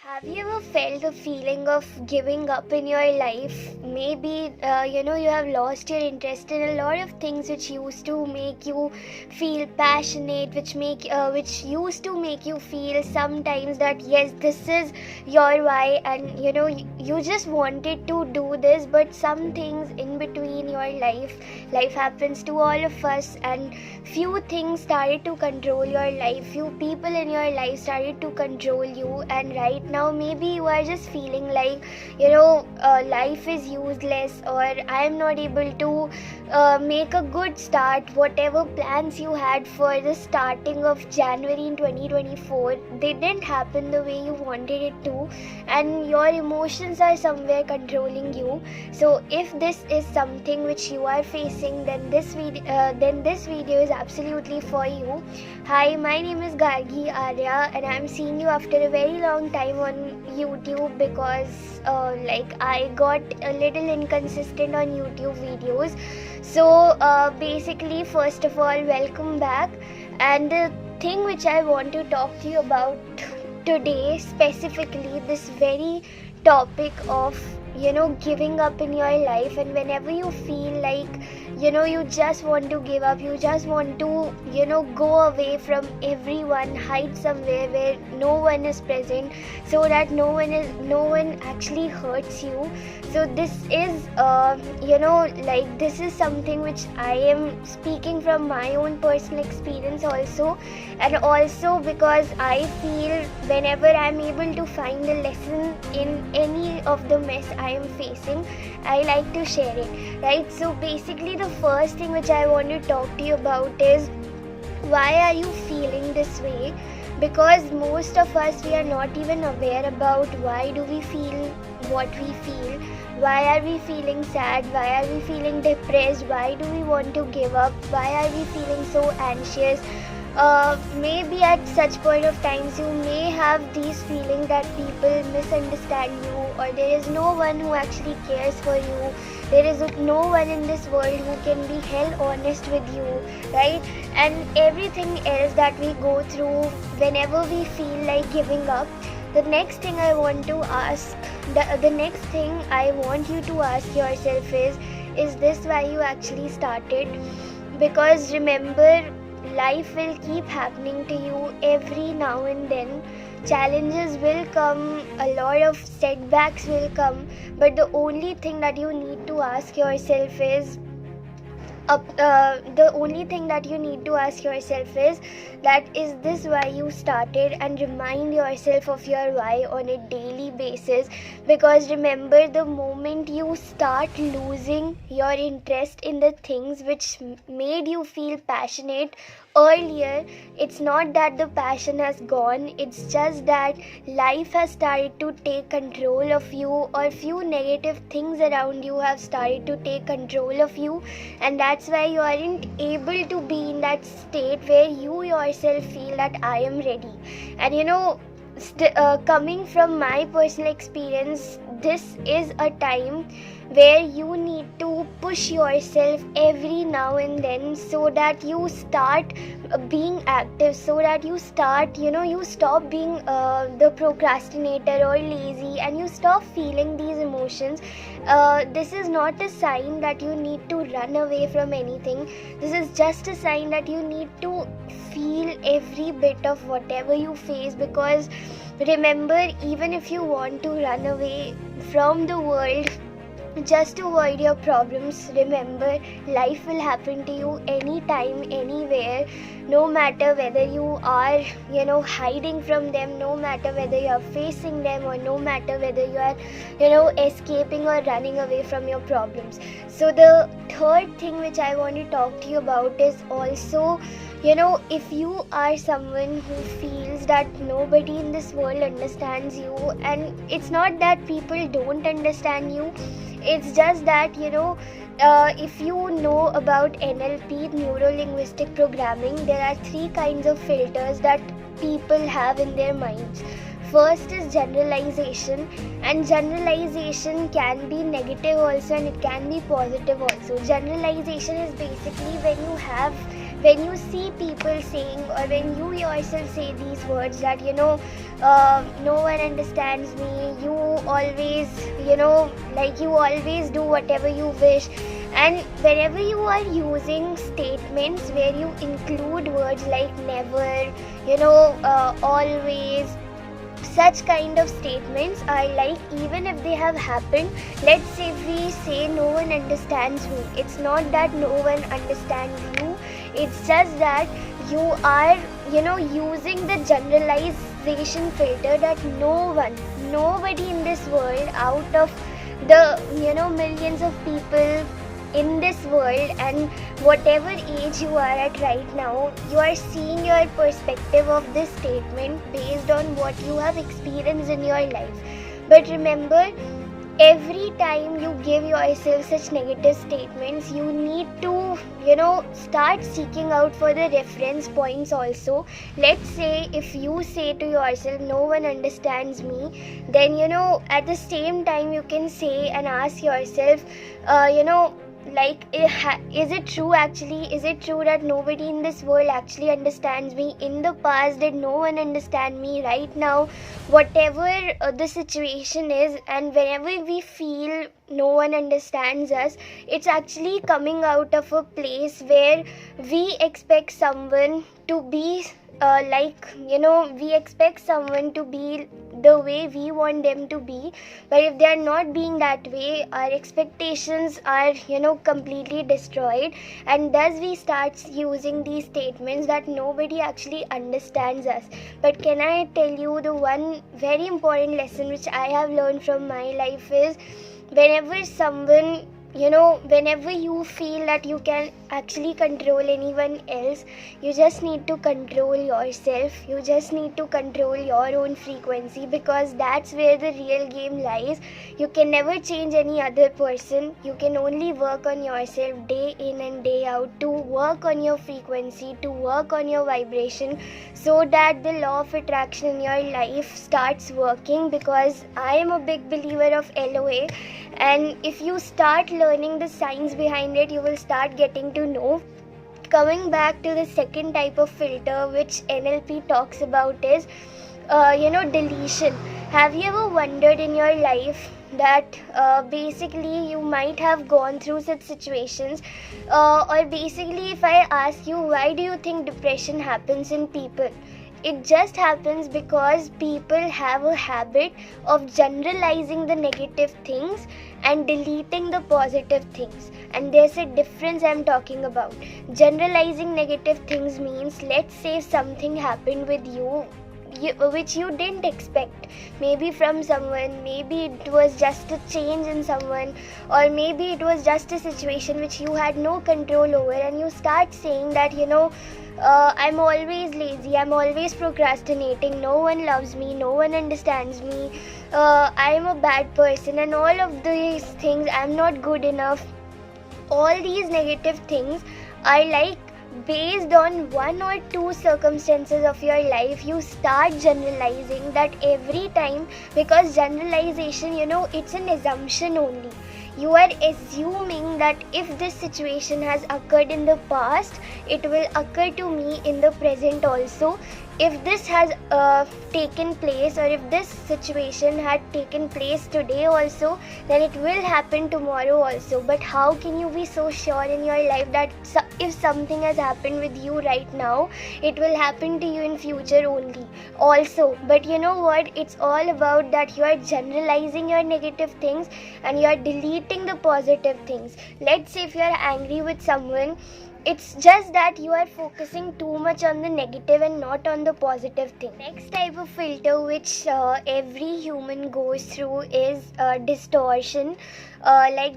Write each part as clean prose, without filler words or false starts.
Have you ever felt the feeling of giving up in your life? Maybe you have lost your interest in a lot of things which used to make you feel passionate, which used to make you feel sometimes that yes, this is your why, and you just wanted to do this, but some things in between your life happens to all of us, and few things started to control your life, few people in your life started to control you, and right now maybe you are just feeling like life is useless, or I am not able to make a good start. Whatever plans you had for the starting of January in 2024, they didn't happen the way you wanted it to, and your emotions are somewhere controlling you. So if this is something which you are facing, then this video is absolutely for you. Hi, my name is Gargi Arya, and I'm seeing you after a very long time on YouTube because I got a little inconsistent on YouTube videos. So basically, first of all, welcome back. And the thing which I want to talk to you about today, specifically this very topic of giving up in your life, and whenever you feel like you just want to give up, you just want to go away from everyone, hide somewhere where no one is present, so that no one actually hurts you. So this is this is something which I am speaking from my own personal experience also, and also because I feel whenever I'm able to find a lesson in any of the mess I am facing, I like to share it, right? So basically the first thing which I want to talk to you about is, why are you feeling this way? Because most of us, we are not even aware about why do we feel what we feel. Why are we feeling sad? Why are we feeling depressed? Why do we want to give up? Why are we feeling so anxious? Maybe at such point of times you may have these feelings that people misunderstand you, or there is no one who actually cares for you. There is no one in this world who can be held honest with you, right? And everything else that we go through whenever we feel like giving up. The next thing I want to ask, the next thing I want you to ask yourself is this why you actually started? Because remember, life will keep happening to you every now and then. Challenges will come, a lot of setbacks will come, but the only thing that you need to ask yourself is that is this why you started, and remind yourself of your why on a daily basis. Because remember, the moment you start losing your interest in the things which made you feel passionate earlier, it's not that the passion has gone, it's just that life has started to take control of you, or few negative things around you have started to take control of you, and that's why you aren't able to be in that state where you yourself feel that I am ready. And coming from my personal experience, this is a time where you need to push yourself every now and then, so that you start being active, so that you start you stop being the procrastinator or lazy, and you stop feeling these emotions. This is not a sign that you need to run away from anything. This is just a sign that you need to feel every bit of whatever you face. Because remember, even if you want to run away from the world just to avoid your problems, remember, life will happen to you anytime, anywhere, no matter whether you are hiding from them, no matter whether you are facing them, or no matter whether you are escaping or running away from your problems. So the third thing which I want to talk to you about is also, if you are someone who feels that nobody in this world understands you, and it's not that people don't understand you, it's just that if you know about NLP, neuro-linguistic programming, there are 3 kinds of filters that people have in their minds. First is generalization, and generalization can be negative also, and it can be positive also. Generalization is basically when you see people saying, or when you yourself say these words that no one understands me, you always, you know, like you always do whatever you wish. And whenever you are using statements where you include words like never, always, such kind of statements are like, even if they have happened, let's say we say no one understands me, it's not that no one understands you, it's just that you are, using the generalization filter that nobody in this world, out of the, millions of people in this world, and whatever age you are at right now, you are seeing your perspective of this statement based on what you have experienced in your life. But remember, every time you give yourself such negative statements, you need to, start seeking out for the reference points also. Let's say if you say to yourself, no one understands me, then, at the same time you can say and ask yourself, like, is it true actually? Is it true that nobody in this world actually understands me? In the past, did no one understand me? Right now, whatever the situation is, and whenever we feel no one understands us, it's actually coming out of a place where we expect someone to be we expect someone to be the way we want them to be. But if they are not being that way, our expectations are, completely destroyed, and thus we start using these statements that nobody actually understands us. But can I tell you the one very important lesson which I have learned from my life is, whenever someone, whenever you feel that you can actually control anyone else, you just need to control yourself. You just need to control your own frequency, because that's where the real game lies. You can never change any other person. You can only work on yourself day in and day out, to work on your frequency, to work on your vibration, so that the law of attraction in your life starts working. Because I am a big believer of LOA, and if you start learning the science behind it, you will start getting to know. Coming back to the second type of filter which NLP talks about is, deletion. Have you ever wondered in your life that basically you might have gone through such situations, or basically if I ask you, why do you think depression happens in people? It just happens because people have a habit of generalizing the negative things and deleting the positive things. And there's a difference I'm talking about. Generalizing negative things means, let's say something happened with you which you didn't expect, maybe from someone, maybe it was just a change in someone, or maybe it was just a situation which you had no control over, and you start saying that, I'm always lazy, I'm always procrastinating, no one loves me, no one understands me, I'm a bad person, and all of these things, I'm not good enough. All these negative things are like based on one or two circumstances of your life. You start generalizing that every time, because generalization, it's an assumption only. You are assuming that if this situation has occurred in the past, it will occur to me in the present also. If this has taken place, or if this situation had taken place today also, then it will happen tomorrow also. But how can you be so sure in your life that if something has happened with you right now, it will happen to you in future only also? But you know what, it's all about that you are generalizing your negative things and you are deleting the positive things. Let's say if you are angry with someone, it's just that you are focusing too much on the negative and not on the positive thing. Next type of filter which every human goes through is distortion.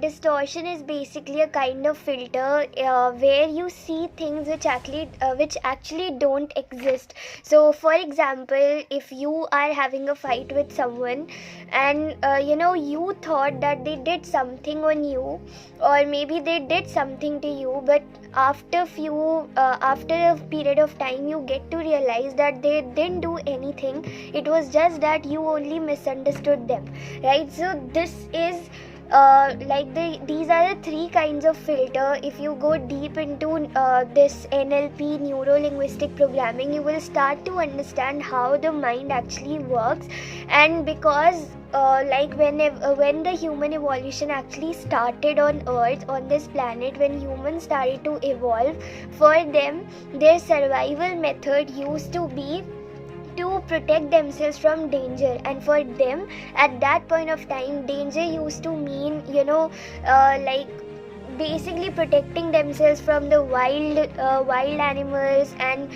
Distortion is basically a kind of filter where you see things which actually don't exist. So for example, if you are having a fight with someone, and you thought that they did something on you, or maybe they did something to you, but after a period of time, you get to realize that they didn't do anything. It was just that you only misunderstood them, right? So this is these are the three kinds of filter. If you go deep into this NLP, neuro linguistic programming, you will start to understand how the mind actually works. And because when the human evolution actually started on earth, on this planet, when humans started to evolve, for them their survival method used to be to protect themselves from danger. And for them at that point of time, danger used to mean basically protecting themselves from the wild animals, and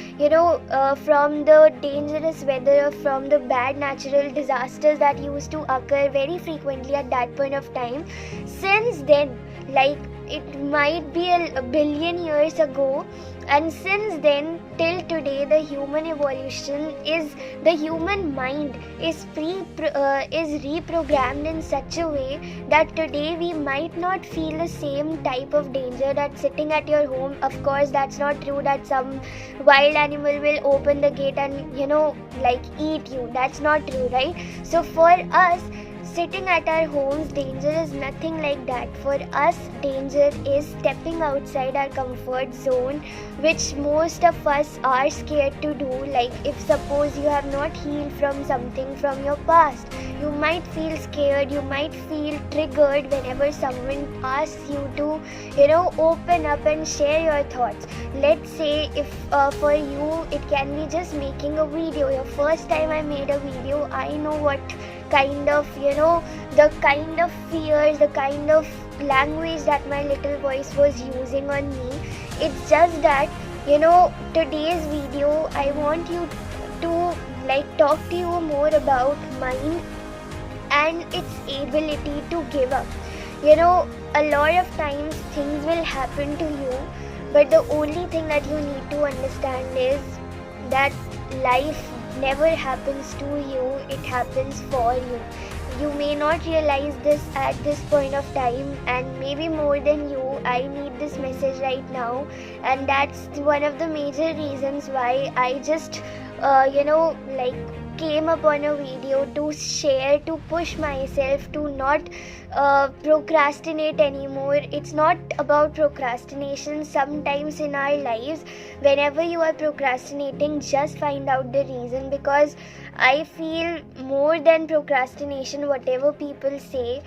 from the dangerous weather, from the bad natural disasters that used to occur very frequently at that point of time. Since then, it might be a billion years ago, and since then till today, the human evolution is, the human mind is reprogrammed in such a way that today we might not feel the same type of danger that's sitting at your home. Of course, that's not true that some wild animal will open the gate and eat you. That's not true, right? So for us, sitting at our homes, danger is nothing like that. For us, danger is stepping outside our comfort zone, which most of us are scared to do. Like, if suppose you have not healed from something from your past, you might feel scared, you might feel triggered whenever someone asks you to open up and share your thoughts. Let's say if for you it can be just making a video. Your first time I made a video, I know what kind of the kind of fears, the kind of language that my little voice was using on me. It's just that today's video, I want you to talk to you more about mind and its ability to give up. A lot of times things will happen to you, but the only thing that you need to understand is that life never happens to you, it happens for you. You may not realize this at this point of time, and maybe more than you, I need this message right now. And that's one of the major reasons why I just came upon a video to share, to push myself to not procrastinate anymore. It's not about procrastination. Sometimes in our lives, whenever you are procrastinating, just find out the reason, because I feel more than procrastination, whatever people say,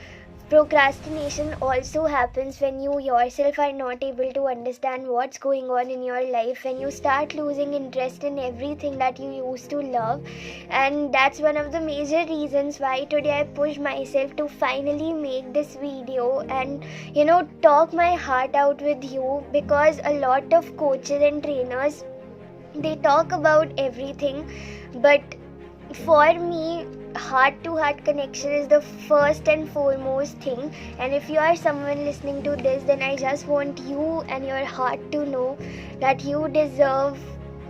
procrastination also happens when you yourself are not able to understand what's going on in your life, when you start losing interest in everything that you used to love. And that's one of the major reasons why today I pushed myself to finally make this video and talk my heart out with you, because a lot of coaches and trainers, they talk about everything, but for me, heart-to-heart connection is the first and foremost thing. And if you are someone listening to this, then I just want you and your heart to know that you deserve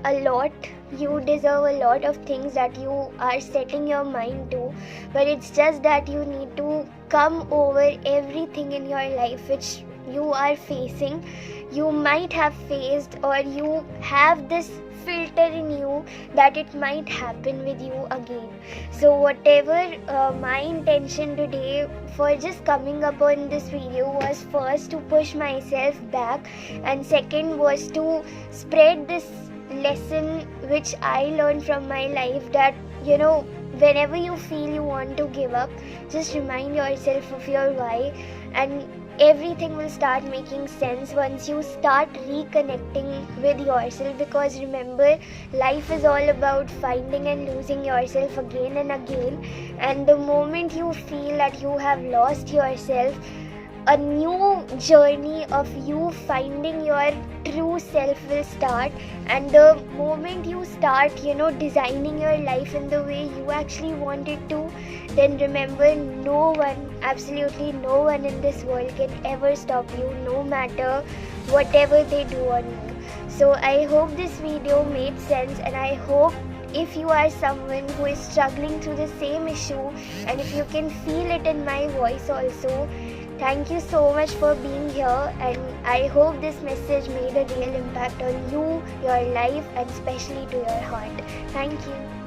a lot. You deserve a lot of things that you are setting your mind to, but it's just that you need to come over everything in your life which you are facing, you might have faced, or you have this filter in you that it might happen with you again. So whatever my intention today for just coming up on this video was, first to push myself back, and second was to spread this lesson which I learned from my life, that whenever you feel you want to give up, just remind yourself of your why, and everything will start making sense once you start reconnecting with yourself. Because remember, life is all about finding and losing yourself again and again, and the moment you feel that you have lost yourself, a new journey of you finding your true self will start. And the moment you start designing your life in the way you actually want it to, then remember, no one, absolutely no one in this world can ever stop you, no matter whatever they do on you. So I hope this video made sense, and I hope if you are someone who is struggling through the same issue, and if you can feel it in my voice also, thank you so much for being here, and I hope this message made a real impact on you, your life, and especially to your heart. Thank you.